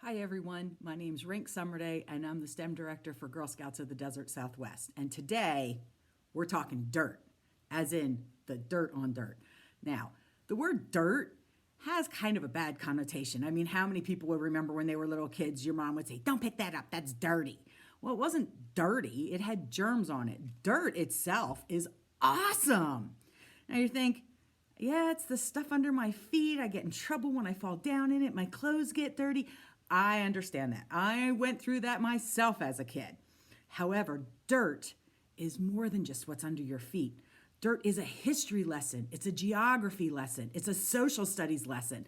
Hi everyone, my name's Rink Summerday and I'm the STEM director for Girl Scouts of the Desert Southwest. And today we're talking dirt, as in the dirt on dirt. Now, the word dirt has kind of a bad connotation. I mean, how many people would remember when they were little kids, your mom would say, "Don't pick that up, that's dirty." Well, it wasn't dirty, it had germs on it. Dirt itself is awesome. Now you think, yeah, it's the stuff under my feet. I get in trouble when I fall down in it. My clothes get dirty. I understand that. I went through that myself as a kid. However, dirt is more than just what's under your feet. Dirt is a history lesson. It's a geography lesson. It's a social studies lesson.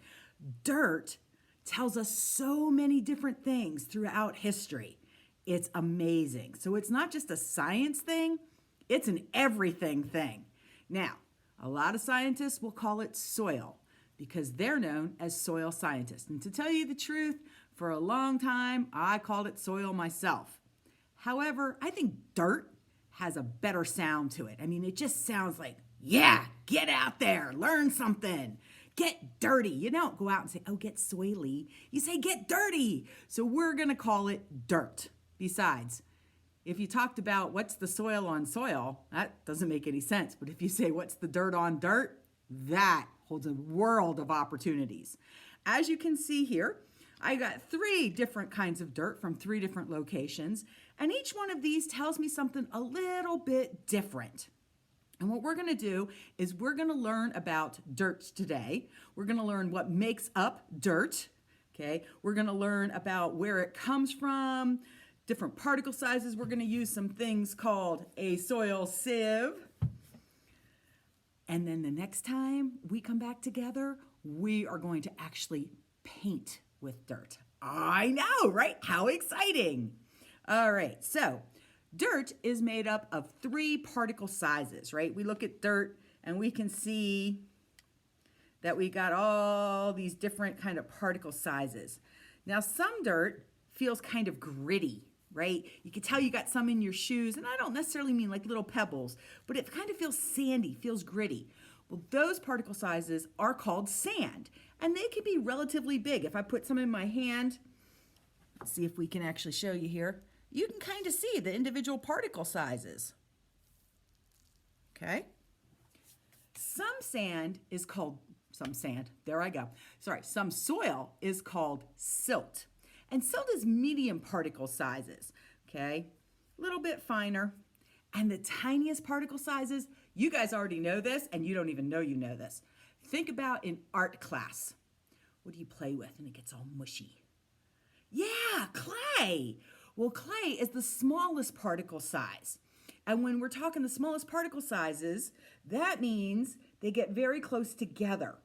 Dirt tells us so many different things throughout history. It's amazing. So it's not just a science thing, it's an everything thing. Now, a lot of scientists will call it soil because they're known as soil scientists. And to tell you the truth, for a long time, I called it soil myself. However, I think dirt has a better sound to it. I mean, it just sounds like, yeah, get out there, learn something, get dirty. You don't go out and say, oh, get soily. You say, get dirty. So we're going to call it dirt. Besides, if you talked about what's the soil on soil, that doesn't make any sense. But if you say what's the dirt on dirt, that holds a world of opportunities. As you can see here, I got 3 different kinds of dirt from 3 different locations, and each one of these tells me something a little bit different. And what we're going to do is we're going to learn about dirt today. We're going to learn what makes up dirt, okay? We're going to learn about where it comes from, different particle sizes. We're going to use some things called a soil sieve. And then the next time we come back together, we are going to actually paint with dirt. I know, right? How exciting. All right, so dirt is made up of 3 particle sizes, right? We look at dirt and we can see that we got all these different kind of particle sizes. Now, some dirt feels kind of gritty, right? You can tell you got some in your shoes, and I don't necessarily mean like little pebbles, but it kind of feels sandy, feels gritty. Well, those particle sizes are called sand, and they can be relatively big. If I put some in my hand, let's see if we can actually show you here. You can kind of see the individual particle sizes. Okay? Some soil is called silt. And silt is medium particle sizes, okay? A little bit finer. And the tiniest particle sizes, you guys already know this, and you don't even know you know this. Think about in art class. What do you play with and it gets all mushy? Yeah, clay. Well, clay is the smallest particle size. And when we're talking the smallest particle sizes, that means they get very close together.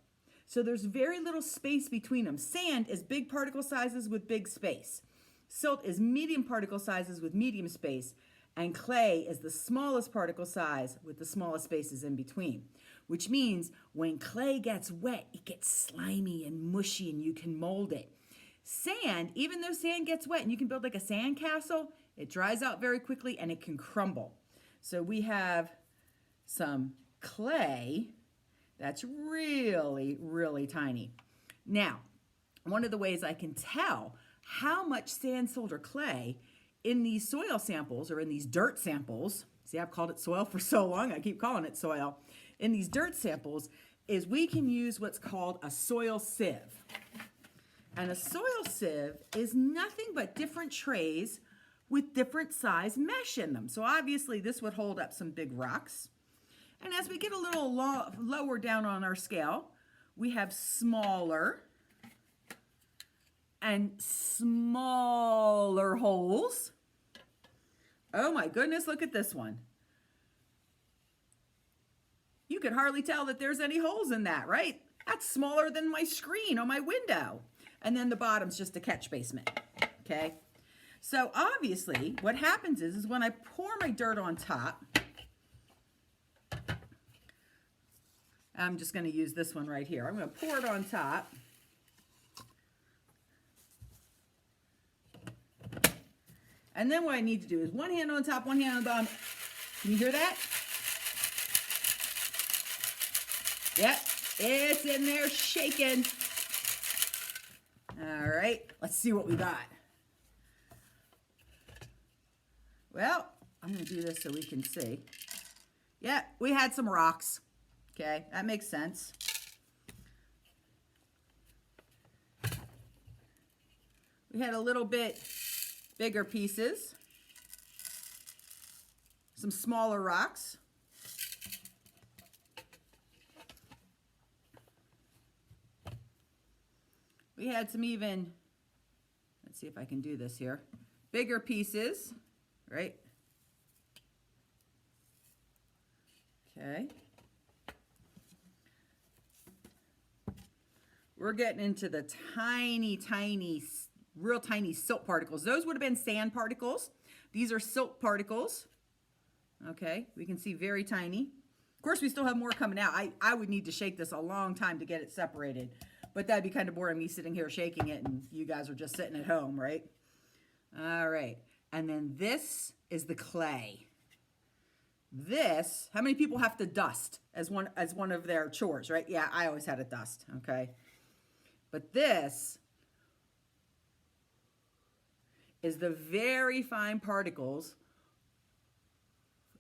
So there's very little space between them. Sand is big particle sizes with big space. Silt is medium particle sizes with medium space. And clay is the smallest particle size with the smallest spaces in between. Which means when clay gets wet, it gets slimy and mushy and you can mold it. Sand, even though sand gets wet and you can build like a sand castle, it dries out very quickly and it can crumble. So we have some clay that's really, really tiny. Now, one of the ways I can tell how much sand, silt, or clay in these soil samples or in these dirt samples, see, I've called it soil for so long, I keep calling it soil, in these dirt samples is we can use what's called a soil sieve. And a soil sieve is nothing but different trays with different size mesh in them. So obviously this would hold up some big rocks. And as we get a little lower down on our scale, we have smaller and smaller holes. Oh my goodness, look at this one. You could hardly tell that there's any holes in that, right? That's smaller than my screen on my window. And then the bottom's just a catch basement, okay? So obviously what happens is when I pour my dirt on top, I'm just going to use this one right here. I'm going to pour it on top. And then what I need to do is one hand on top, one hand on the bottom. Can you hear that? Yep, it's in there shaking. All right, let's see what we got. Well, I'm going to do this so we can see. Yeah, we had some rocks. Okay, that makes sense. We had a little bit bigger pieces. Some smaller rocks. We had some even, let's see if I can do this here, bigger pieces, right? Okay. We're getting into the tiny, tiny, real tiny silt particles. Those would have been sand particles. These are silt particles. Okay, we can see very tiny. Of course, we still have more coming out. I would need to shake this a long time to get it separated. But that'd be kind of boring, me sitting here shaking it and you guys are just sitting at home, right? All right, and then this is the clay. This, how many people have to dust as one of their chores, right? Yeah, I always had to dust, okay? But this is the very fine particles,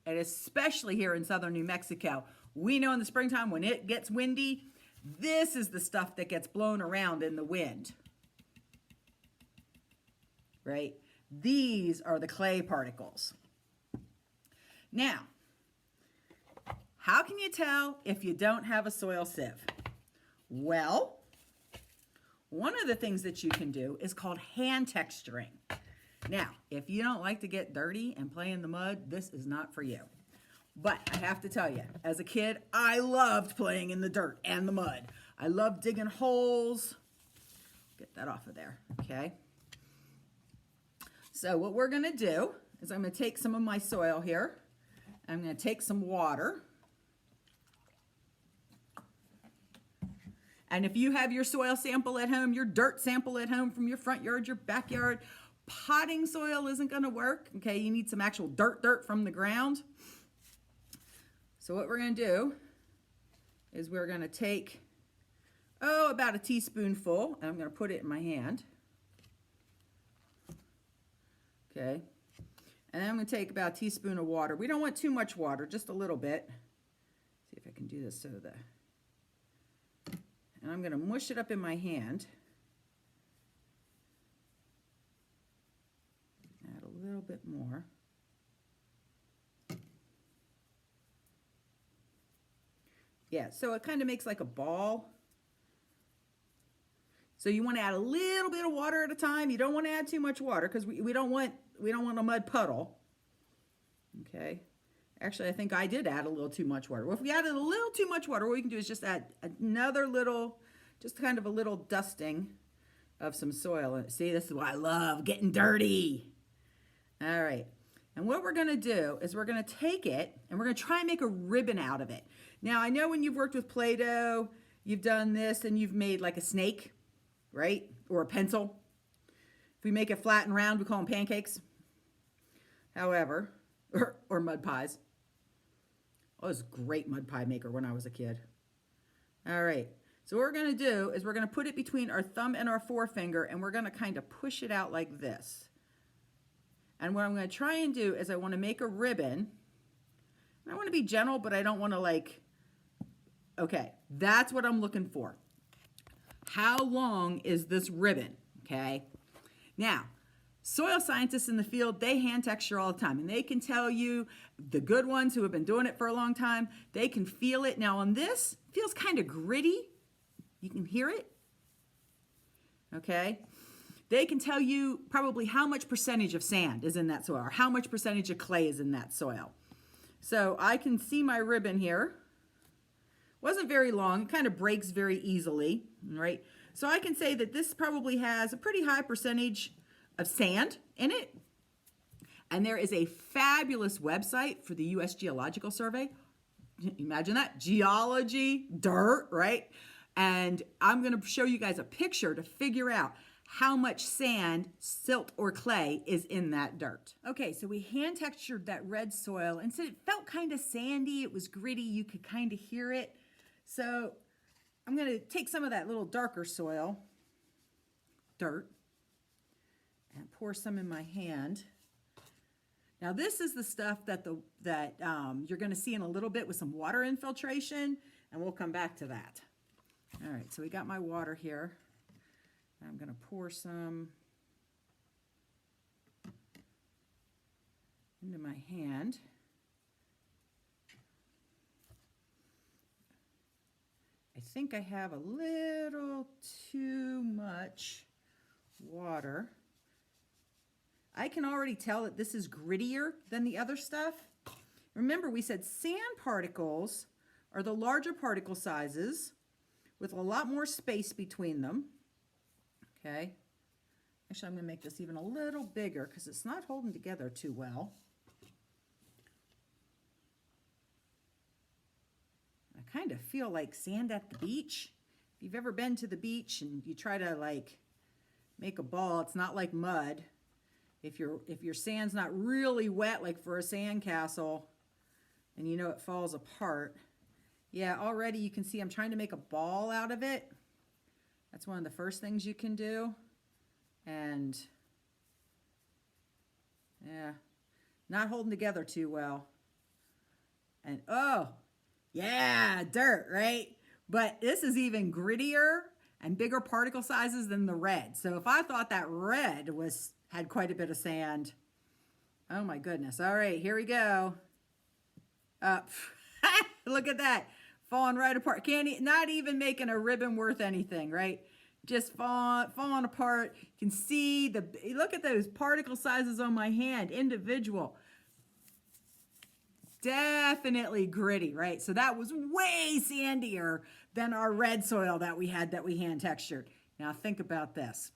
and especially here in southern New Mexico. We know in the springtime when it gets windy, this is the stuff that gets blown around in the wind, right? These are the clay particles. Now, how can you tell if you don't have a soil sieve? Well, one of the things that you can do is called hand texturing. Now, if you don't like to get dirty and play in the mud, this is not for you. But I have to tell you, as a kid, I loved playing in the dirt and the mud. I loved digging holes. Get that off of there, okay? So what we're gonna do is I'm gonna take some of my soil here. I'm gonna take some water. And if you have your soil sample at home, your dirt sample at home from your front yard, your backyard, potting soil isn't gonna work, okay? You need some actual dirt from the ground. So what we're gonna do is we're gonna take, about a teaspoonful, and I'm gonna put it in my hand. Okay, and then I'm gonna take about a teaspoon of water. We don't want too much water, just a little bit. See if I can do this so that, and I'm gonna mush it up in my hand. Add a little bit more. Yeah, so it kind of makes like a ball. So you want to add a little bit of water at a time. You don't want to add too much water because we don't want a mud puddle. Okay. Actually, I think I did add a little too much water. Well, if we added a little too much water, what we can do is just add another little, just kind of a little dusting of some soil. See, this is what I love, getting dirty. All right. And what we're going to do is we're going to take it and we're going to try and make a ribbon out of it. Now, I know when you've worked with Play-Doh, you've done this and you've made like a snake, right? Or a pencil. If we make it flat and round, we call them pancakes. However, or mud pies. I was a great mud pie maker when I was a kid. All right. So what we're going to do is we're going to put it between our thumb and our forefinger and we're going to kind of push it out like this. And what I'm going to try and do is I want to make a ribbon. I want to be gentle, but I don't want to okay, that's what I'm looking for. How long is this ribbon, okay? Now, soil scientists in the field, they hand texture all the time, and they can tell you, the good ones who have been doing it for a long time, they can feel it. Now on this, it feels kind of gritty. You can hear it, okay? They can tell you probably how much percentage of sand is in that soil, or how much percentage of clay is in that soil. So I can see my ribbon here. Wasn't very long, it kind of breaks very easily, right? So I can say that this probably has a pretty high percentage of sand in it. And there is a fabulous website for the U.S. Geological Survey. Imagine that, geology, dirt, right? And I'm gonna show you guys a picture to figure out how much sand, silt, or clay is in that dirt. Okay, so we hand textured that red soil and so it felt kind of sandy, it was gritty, you could kind of hear it. So I'm gonna take some of that little darker soil, dirt and pour some in my hand. Now this is the stuff that you're going to see in a little bit with some water infiltration, and we'll come back to that. All right, so we got my water here. I'm going to pour some into my hand. I think I have a little too much water. I can already tell that this is grittier than the other stuff. Remember, we said sand particles are the larger particle sizes with a lot more space between them. Okay. Actually, I'm going to make this even a little bigger because it's not holding together too well. I kind of feel like sand at the beach. If you've ever been to the beach and you try to like make a ball, it's not like mud. If your sand's not really wet, like for a sand castle, and you know it falls apart. Yeah, already you can see I'm trying to make a ball out of it. That's one of the first things you can do. And yeah, not holding together too well. And oh, yeah, dirt, right? But this is even grittier and bigger particle sizes than the red. So if I thought that red had quite a bit of sand, oh my goodness. All right, here we go. Look at that, falling right apart. Not even making a ribbon worth anything, right? Just falling apart. You can see look at those particle sizes on my hand, individual. Definitely gritty, right? So that was way sandier than our red soil that we hand textured. Now think about this.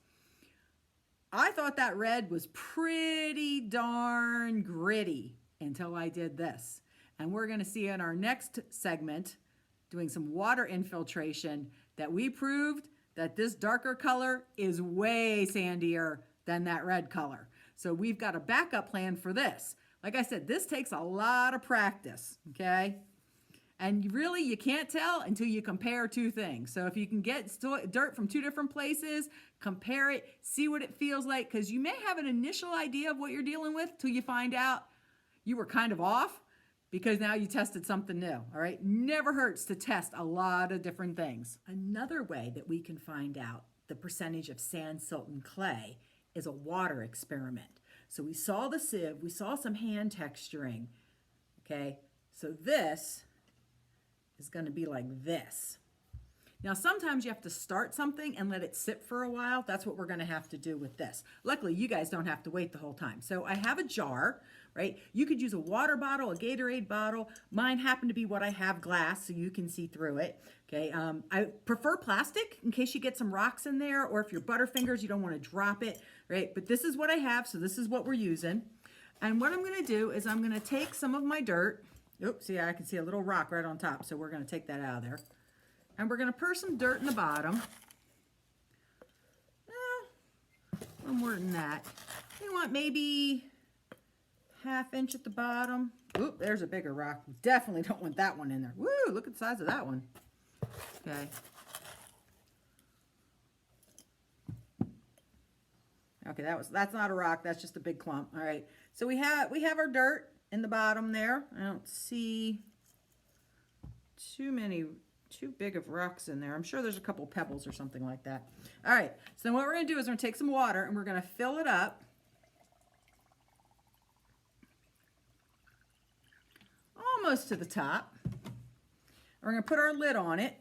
I thought that red was pretty darn gritty until I did this. And we're going to see in our next segment, doing some water infiltration, that we proved that this darker color is way sandier than that red color. So we've got a backup plan for this. Like I said, this takes a lot of practice, okay? And really, you can't tell until you compare two things. So if you can get dirt from two different places, compare it, see what it feels like, because you may have an initial idea of what you're dealing with till you find out you were kind of off because now you tested something new, all right? Never hurts to test a lot of different things. Another way that we can find out the percentage of sand, silt, and clay is a water experiment. So we saw the sieve, we saw some hand texturing, okay? So this is going to be like this. Now, sometimes you have to start something and let it sit for a while. That's what we're going to have to do with this. Luckily, you guys don't have to wait the whole time. So I have a jar, right? You could use a water bottle, a Gatorade bottle. Mine happened to be what I have, glass, so you can see through it. Okay, I prefer plastic in case you get some rocks in there, or if you're Butterfingers, you don't want to drop it, right? But this is what I have, so this is what we're using. And what I'm going to do is I'm going to take some of my dirt. Oops, yeah, I can see a little rock right on top, so we're going to take that out of there. And we're going to pour some dirt in the bottom. A little more than that. You want maybe ½ inch at the bottom. Oop, there's a bigger rock. Definitely don't want that one in there. Woo, look at the size of that one. Okay. Okay, that's not a rock, that's just a big clump. All right. So we have our dirt in the bottom there. I don't see too big of rocks in there. I'm sure there's a couple pebbles or something like that. All right. So then what we're going to do is we're going to take some water and we're going to fill it up. Almost to the top. We're going to put our lid on it.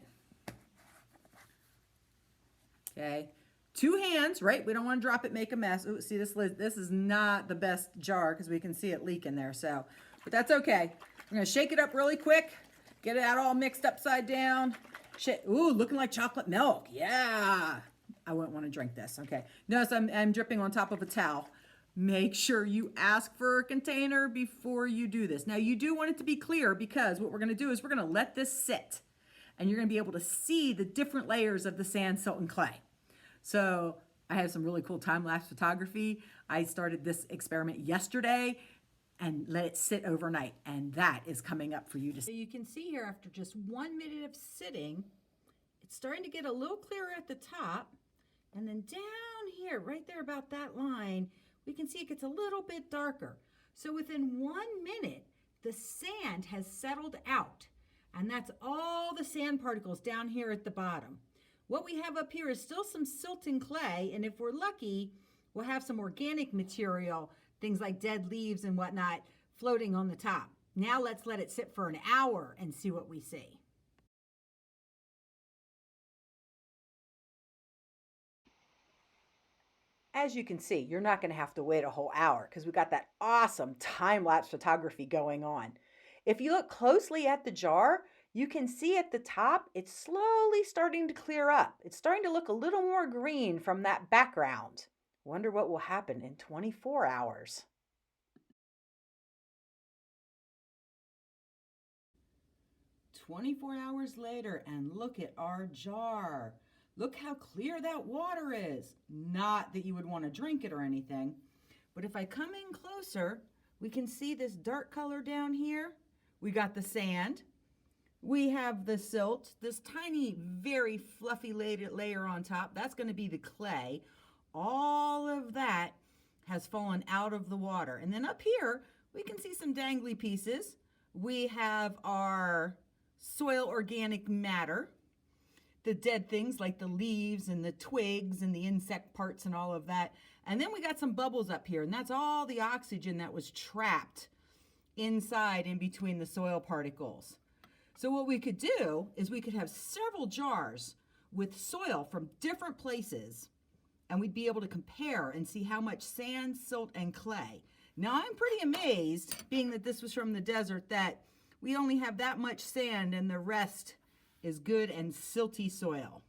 Okay. 2 hands, right? We don't want to drop it, make a mess. Ooh, see this lid? This is not the best jar because we can see it leaking there. So, but that's okay. We're going to shake it up really quick. Get it out all mixed upside down. Ooh, looking like chocolate milk. Yeah. I wouldn't want to drink this. Okay. Notice I'm dripping on top of a towel. Make sure you ask for a container before you do this. Now, you do want it to be clear because what we're going to do is we're going to let this sit. And you're going to be able to see the different layers of the sand, silt, and clay. So I have some really cool time-lapse photography. I started this experiment yesterday and let it sit overnight. And that is coming up for you to see. So you can see here after just 1 minute of sitting, it's starting to get a little clearer at the top. And then down right there about that line, we can see it gets a little bit darker. So within 1 minute, the sand has settled out. And that's all the sand particles down here at the bottom. What we have up here is still some silt and clay, and if we're lucky, we'll have some organic material, things like dead leaves and whatnot, floating on the top. Now let's let it sit for an hour and see what we see. As you can see, you're not going to have to wait a whole hour because we got that awesome time-lapse photography going on. If you look closely at the jar, you can see at the top, it's slowly starting to clear up. It's starting to look a little more green from that background. Wonder what will happen in 24 hours. 24 hours later, and look at our jar. Look how clear that water is. Not that you would want to drink it or anything, but if I come in closer, we can see this dark color down here. We got the sand. We have the silt, this tiny, very fluffy layer on top. That's going to be the clay. All of that has fallen out of the water. And then up here, we can see some dangly pieces. We have our soil organic matter, the dead things like the leaves and the twigs and the insect parts and all of that. And then we got some bubbles up here, and that's all the oxygen that was trapped inside in between the soil particles. So what we could do is we could have several jars with soil from different places, and we'd be able to compare and see how much sand, silt, and clay. Now I'm pretty amazed, being that this was from the desert, that we only have that much sand and the rest is good and silty soil.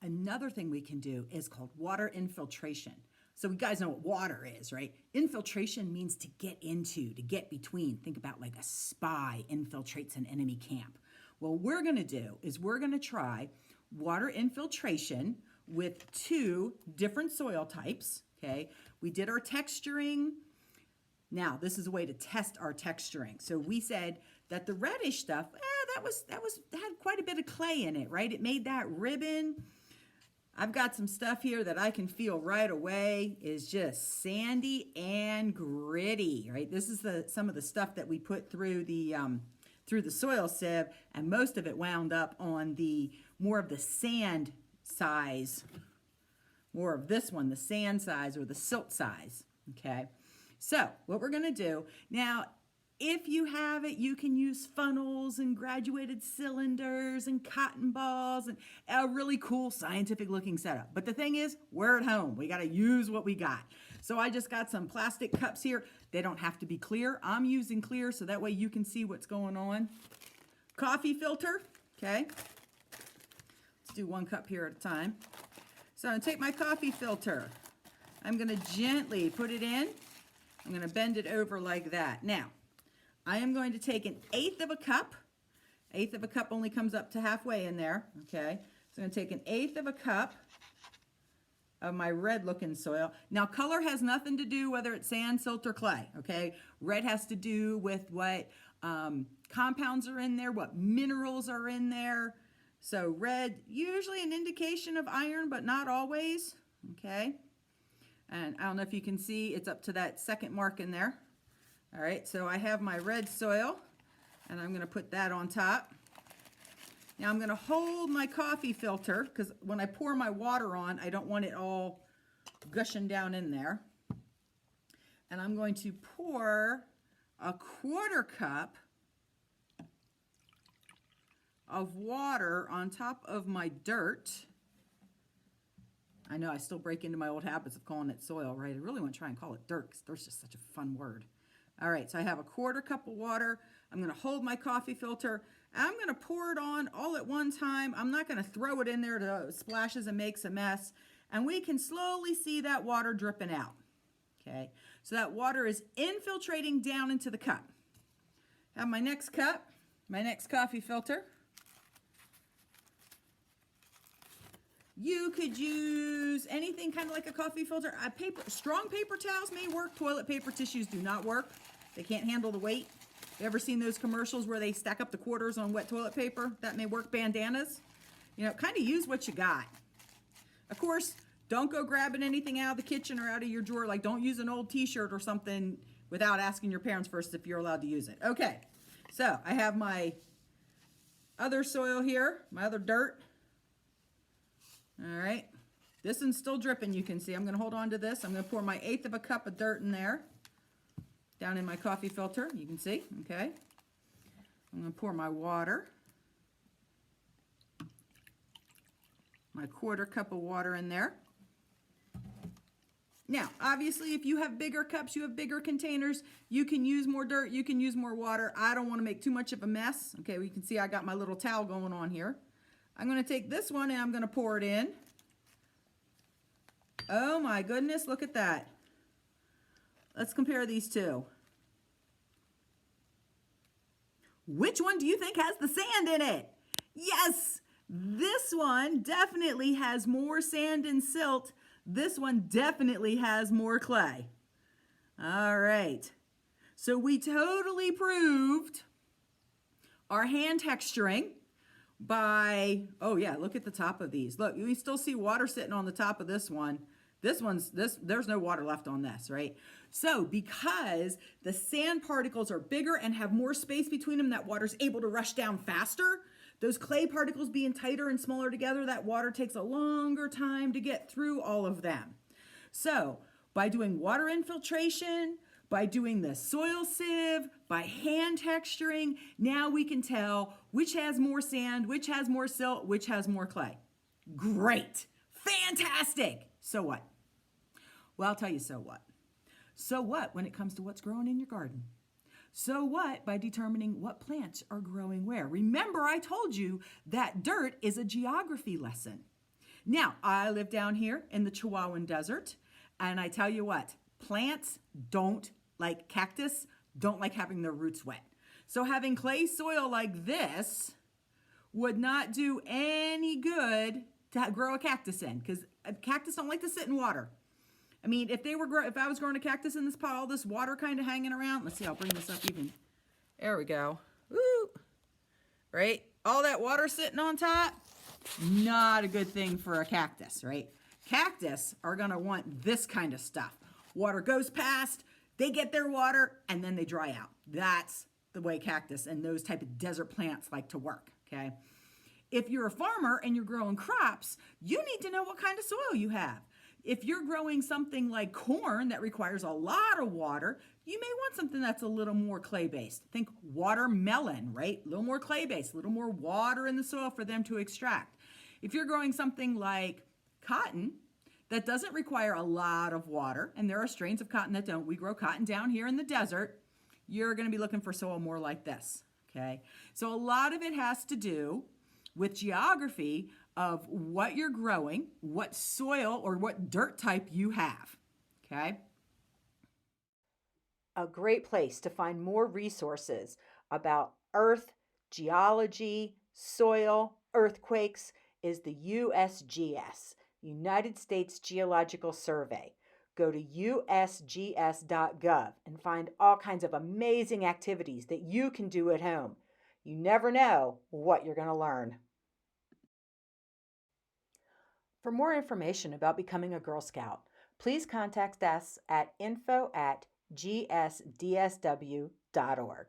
Another thing we can do is called water infiltration. So you guys know what water is, right? Infiltration means to get into, to get between. Think about like a spy infiltrates an enemy camp. Well, what we're gonna do is we're gonna try water infiltration with 2 different soil types, okay? We did our texturing. Now, this is a way to test our texturing. So we said that the reddish stuff, that had quite a bit of clay in it, right? It made that ribbon. I've got some stuff here that I can feel right away is just sandy and gritty, right? This is some of the stuff that we put through the soil sieve, and most of it wound up on the more of the sand size, more of this one, the sand size or the silt size, okay? So what we're gonna do, now, if you have it, you can use funnels and graduated cylinders and cotton balls and a really cool scientific looking setup. But the thing is, we're at home. We gotta use what we got. So I just got some plastic cups here. They don't have to be clear. I'm using clear so that way you can see what's going on. Coffee filter, okay? Let's do 1 cup here at a time. So I'm gonna take my coffee filter. I'm gonna gently put it in. I'm gonna bend it over like that. Now, I am going to take 1/8 of a cup. 1/8 of a cup only comes up to halfway in there, okay? So I'm gonna take 1/8 of a cup of my red looking soil. Now color has nothing to do whether it's sand, silt, or clay, okay? Red has to do with what compounds are in there, what minerals are in there. So red, usually an indication of iron, but not always, okay? And I don't know if you can see, it's up to that second mark in there. All right, so I have my red soil, and I'm gonna put that on top. Now I'm gonna hold my coffee filter, because when I pour my water on, I don't want it all gushing down in there. And I'm going to pour 1/4 cup of water on top of my dirt. I know I still break into my old habits of calling it soil, right? I really want to try and call it dirt because dirt's just such a fun word. All right, so I have 1/4 cup of water. I'm gonna hold my coffee filter. I'm gonna pour it on all at one time. I'm not gonna throw it in there to splashes and makes a mess. And we can slowly see that water dripping out, okay? So that water is infiltrating down into the cup. Have my next cup, my next coffee filter. You could use anything kind of like a coffee filter. Strong paper towels may work. Toilet paper tissues do not work. They can't handle the weight. You ever seen those commercials where they stack up the quarters on wet toilet paper? That may work. Bandanas. You know, kind of use what you got. Of course, Don't go grabbing anything out of the kitchen or out of your drawer. Like, don't use an old t-shirt or something without asking your parents first if you're allowed to use it. Okay, so I have my other soil here, my other dirt. All right, this one's still dripping, you can see. I'm gonna hold on to this. I'm gonna pour my 1/8 of a cup of dirt in there, down in my coffee filter, you can see, okay. I'm gonna pour my water, my 1/4 cup of water in there. Now, obviously, if you have bigger cups, you have bigger containers, you can use more dirt, you can use more water. I don't want to make too much of a mess. Okay, we can see I got my little towel going on here. I'm going to take this one and I'm going to pour it in. Oh my goodness, look at that. Let's compare these two. Which one do you think has the sand in it? Yes, this one definitely has more sand and silt. This one definitely has more clay. All right, so we totally proved our hand texturing by, oh yeah, look at the top of these. Look, you still see water sitting on the top of this one. There's no water left on this, right? So because the sand particles are bigger and have more space between them, that water's able to rush down faster. Those clay particles being tighter and smaller together, that water takes a longer time to get through all of them. So by doing water infiltration, by doing the soil sieve, by hand texturing, now we can tell which has more sand, which has more silt, which has more clay. Great, fantastic. So what? Well, I'll tell you so what. So what when it comes to what's growing in your garden? So what by determining what plants are growing where? Remember, I told you that dirt is a geography lesson. Now, I live down here in the Chihuahuan Desert, and I tell you what, plants don't like cactus, don't like having their roots wet. So having clay soil like this would not do any good to grow a cactus in, because cactus don't like to sit in water. I mean, if I was growing a cactus in this pot, all this water kind of hanging around. Let's see, I'll bring this up even. There we go. Woo! Right? All that water sitting on top, not a good thing for a cactus, right? Cactus are gonna want this kind of stuff. Water goes past, they get their water, and then they dry out. That's the way cactus and those type of desert plants like to work, okay? If you're a farmer and you're growing crops, you need to know what kind of soil you have. If you're growing something like corn that requires a lot of water, you may want something that's a little more clay-based. Think watermelon, right? A little more clay-based, a little more water in the soil for them to extract. If you're growing something like cotton that doesn't require a lot of water, and there are strains of cotton that don't, we grow cotton down here in the desert, you're gonna be looking for soil more like this, okay? So a lot of it has to do with geography of what you're growing, what soil or what dirt type you have, okay? A great place to find more resources about earth, geology, soil, earthquakes is the USGS, United States Geological Survey. Go to usgs.gov and find all kinds of amazing activities that you can do at home. You never know what you're going to learn. For more information about becoming a Girl Scout, please contact us at info@gsdsw.org.